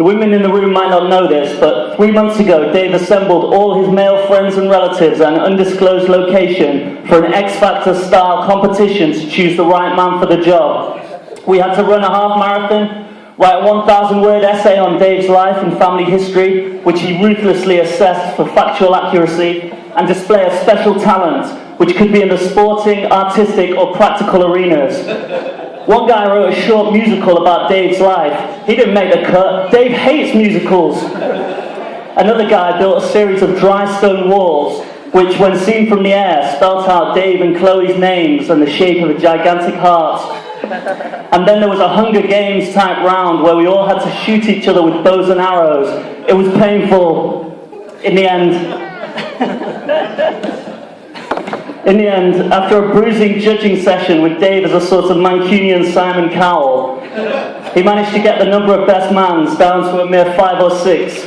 The women in the room might not know this, but 3 months ago, Dave assembled all his male friends and relatives at an undisclosed location for an X Factor style competition to choose the right man for the job. We had to run a half marathon, write a 1,000-word essay on Dave's life and family history, which he ruthlessly assessed for factual accuracy, and display a special talent, which could be in the sporting, artistic, or practical arenas. One guy wrote a short musical about Dave's life. He didn't make the cut. Dave hates musicals. Another guy built a series of dry stone walls, which, when seen from the air, spelt out Dave and Chloe's names and the shape of a gigantic heart. And then there was a Hunger Games type round where we all had to shoot each other with bows and arrows. It was painful. In the end, after a bruising judging session with Dave as a sort of Mancunian Simon Cowell, he managed to get the number of best mans down to a mere 5 or 6.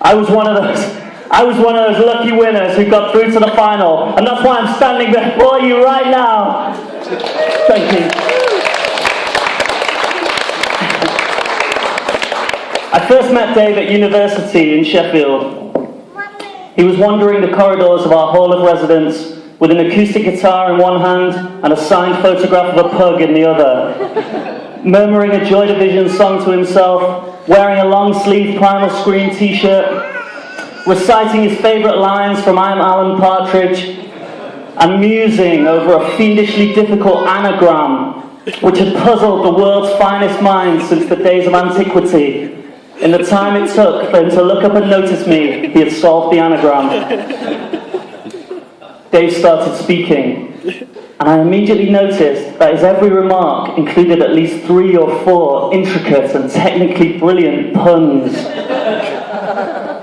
I was one of those lucky winners who got through to the final, and that's why I'm standing before you right now. Thank you. I first met Dave at university in Sheffield. He was wandering the corridors of our hall of residence with an acoustic guitar in one hand and a signed photograph of a pug in the other, murmuring a Joy Division song to himself, wearing a long-sleeved Primal Scream t-shirt, reciting his favourite lines from I Am Alan Partridge, and musing over a fiendishly difficult anagram which had puzzled the world's finest minds since the days of antiquity. In the time it took for him to look up and notice me, he had solved the anagram. Dave started speaking, and I immediately noticed that his every remark included at least 3 or 4 intricate and technically brilliant puns.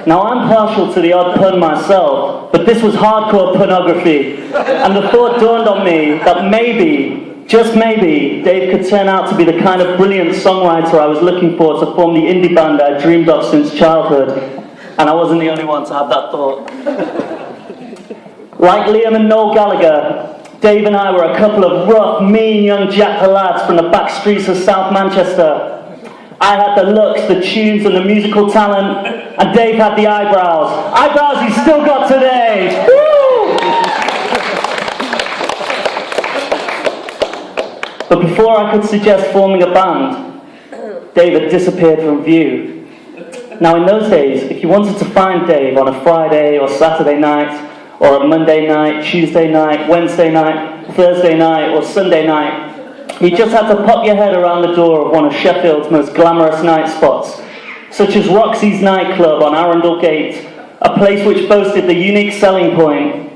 Now, I'm partial to the odd pun myself, but this was hardcore punography, and the thought dawned on me that maybe, just maybe, Dave could turn out to be the kind of brilliant songwriter I was looking for to form the indie band I dreamed of since childhood, and I wasn't the only one to have that thought. Like Liam and Noel Gallagher, Dave and I were a couple of rough, mean young jackal lads from the back streets of South Manchester. I had the looks, the tunes, and the musical talent, and Dave had the eyebrows. Eyebrows he's still got today! Woo! But before I could suggest forming a band, Dave had disappeared from view. Now, in those days, if you wanted to find Dave on a Friday or Saturday night, or a Monday night, Tuesday night, Wednesday night, Thursday night, or Sunday night, you just had to pop your head around the door of one of Sheffield's most glamorous night spots, such as Roxy's nightclub on Arundel Gate, a place which boasted the unique selling point,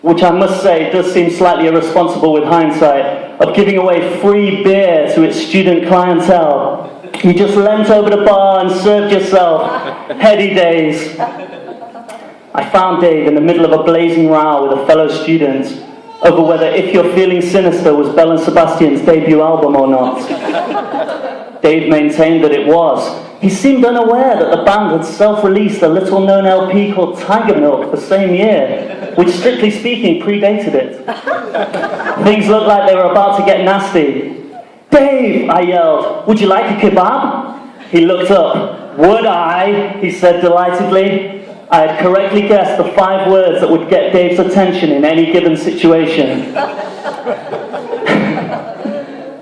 which I must say does seem slightly irresponsible with hindsight, of giving away free beer to its student clientele. You just leant over the bar and served yourself. Heady days. I found Dave in the middle of a blazing row with a fellow student over whether If You're Feeling Sinister was Belle and Sebastian's debut album or not. Dave maintained that it was. He seemed unaware that the band had self-released a little-known LP called Tiger Milk the same year, which, strictly speaking, predated it. Things looked like they were about to get nasty. "Dave," I yelled, "would you like a kebab?" He looked up. "Would I?" he said delightedly. I had correctly guessed the 5 words that would get Dave's attention in any given situation.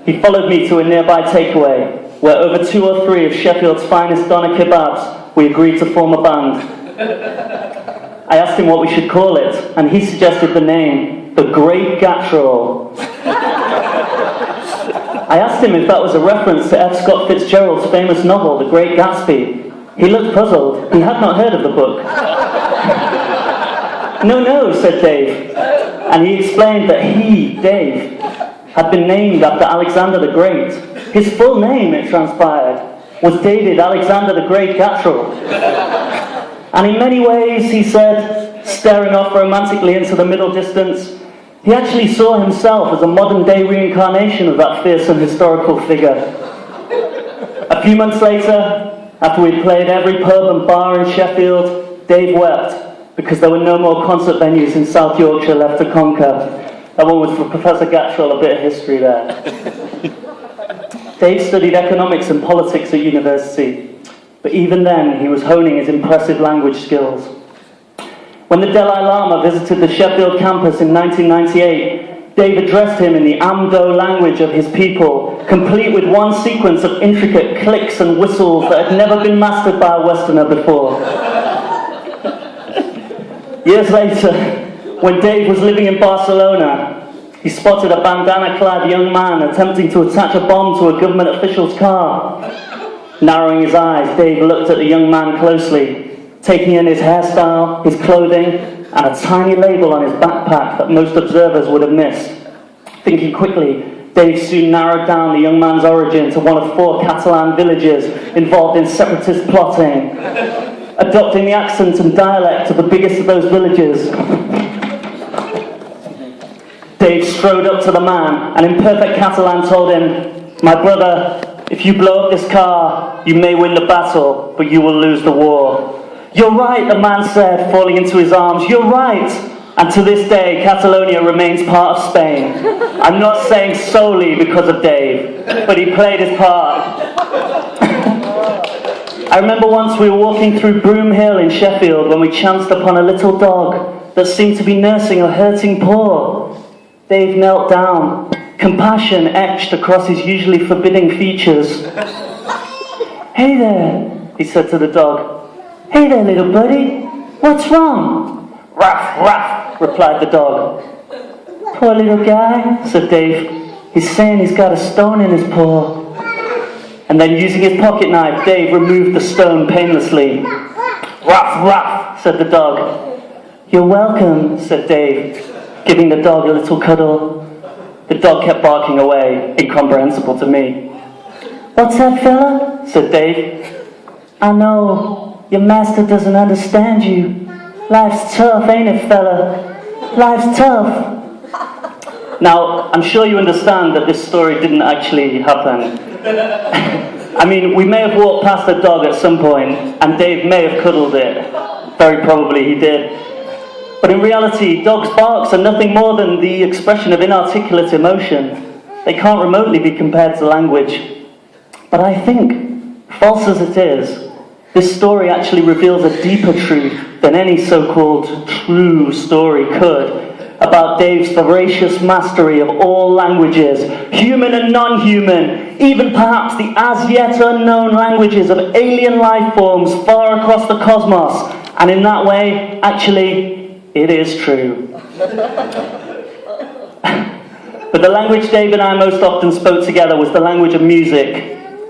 He followed me to a nearby takeaway, where over 2 or 3 of Sheffield's finest doner kebabs, we agreed to form a band. I asked him what we should call it, and he suggested the name, The Great Gattrell. I asked him if that was a reference to F. Scott Fitzgerald's famous novel, The Great Gatsby. He looked puzzled. He had not heard of the book. No, said Dave. And he explained that he, Dave, had been named after Alexander the Great. His full name, it transpired, was David Alexander the Great Gattrell. And in many ways, he said, staring off romantically into the middle distance, he actually saw himself as a modern-day reincarnation of that fearsome historical figure. A few months later, after we'd played every pub and bar in Sheffield, Dave wept because there were no more concert venues in South Yorkshire left to conquer. That one was for Professor Gattrell, a bit of history there. Dave studied economics and politics at university, but even then he was honing his impressive language skills. When the Dalai Lama visited the Sheffield campus in 1998, Dave addressed him in the Amdo language of his people, complete with one sequence of intricate clicks and whistles that had never been mastered by a Westerner before. Years later, when Dave was living in Barcelona, he spotted a bandana-clad young man attempting to attach a bomb to a government official's car. Narrowing his eyes, Dave looked at the young man closely, taking in his hairstyle, his clothing, and a tiny label on his backpack that most observers would have missed. Thinking quickly, Dave soon narrowed down the young man's origin to one of 4 Catalan villages involved in separatist plotting. Adopting the accent and dialect of the biggest of those villages, Dave strode up to the man and in perfect Catalan told him, "My brother, if you blow up this car, you may win the battle, but you will lose the war." "You're right," the man said, falling into his arms. "You're right." And to this day, Catalonia remains part of Spain. I'm not saying solely because of Dave, but he played his part. I remember once we were walking through Broom Hill in Sheffield when we chanced upon a little dog that seemed to be nursing a hurting paw. Dave knelt down, compassion etched across his usually forbidding features. "Hey there," he said to the dog. "Hey there, little buddy. What's wrong?" "Ruff, ruff," replied the dog. "Poor little guy," said Dave. "He's saying he's got a stone in his paw." And then using his pocket knife, Dave removed the stone painlessly. "Ruff, ruff," said the dog. "You're welcome," said Dave, giving the dog a little cuddle. The dog kept barking away, incomprehensible to me. "What's that, fella?" said Dave. "I know, your master doesn't understand you. Life's tough, ain't it, fella? Life's tough." Now, I'm sure you understand that this story didn't actually happen. I mean, we may have walked past a dog at some point, and Dave may have cuddled it. Very probably he did. But in reality, dogs' barks are nothing more than the expression of inarticulate emotion. They can't remotely be compared to language. But I think, false as it is, this story actually reveals a deeper truth than any so-called true story could about Dave's voracious mastery of all languages, human and non-human, even perhaps the as-yet unknown languages of alien life forms far across the cosmos. And in that way, actually, it is true. But the language Dave and I most often spoke together was the language of music.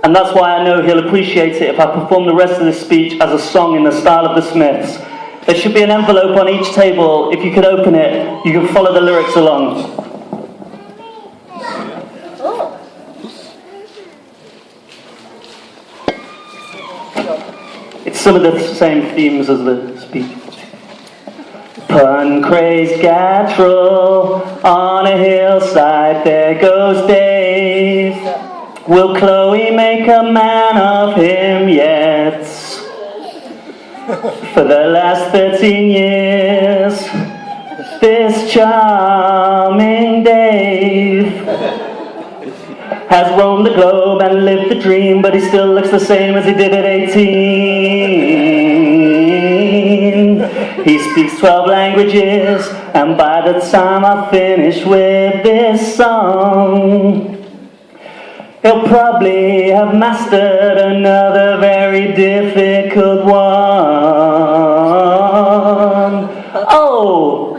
And that's why I know he'll appreciate it if I perform the rest of this speech as a song in the style of the Smiths. There should be an envelope on each table. If you could open it, you can follow the lyrics along. It's some of the same themes as the speech. Pun-crazed Gattrell, on a hillside, there goes Dave. Will Chloe make a man of him yet? For the last 13 years, this charming Dave has roamed the globe and lived the dream, but he still looks the same as he did at 18. He speaks 12 languages, and by the time I finish with this song, he'll probably have mastered another very difficult one. Oh,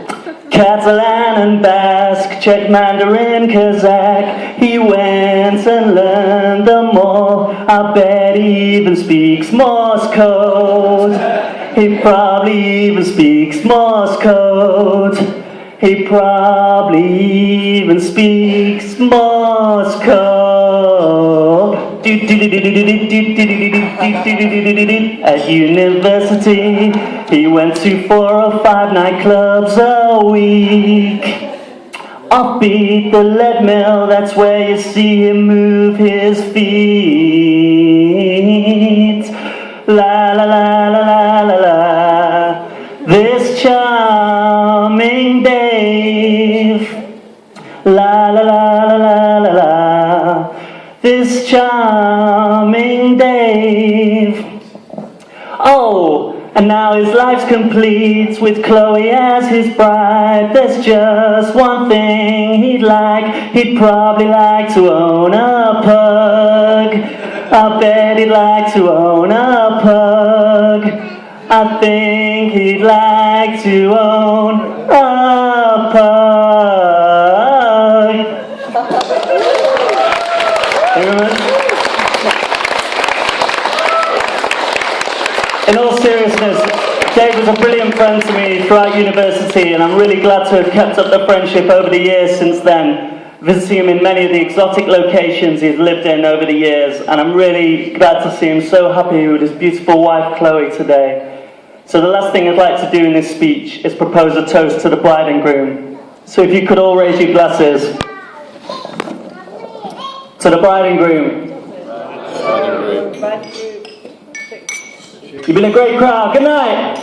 Catalan and Basque, Czech, Mandarin, Kazakh, he went and learned them all. I bet he even speaks Morse code. He probably even speaks Morse code. He probably even speaks Morse code. At university, he went to 4 or 5 nightclubs a week. Offbeat, the lead mill, that's where you see him move his feet. La la la la la la la. This charming Dave. La la la la la la la. This charming And now his life's complete with Chloe as his bride. There's just one thing he'd like. He'd probably like to own a pug. I bet he'd like to own a pug. I think he'd like to own a pug. Thank you very much. In all seriousness, Dave was a brilliant friend to me throughout university, and I'm really glad to have kept up the friendship over the years since then, visiting him in many of the exotic locations he's lived in over the years, and I'm really glad to see him so happy with his beautiful wife Chloe today. So the last thing I'd like to do in this speech is propose a toast to the bride and groom. So if you could all raise your glasses. To the bride and groom. You've been a great crowd. Good night.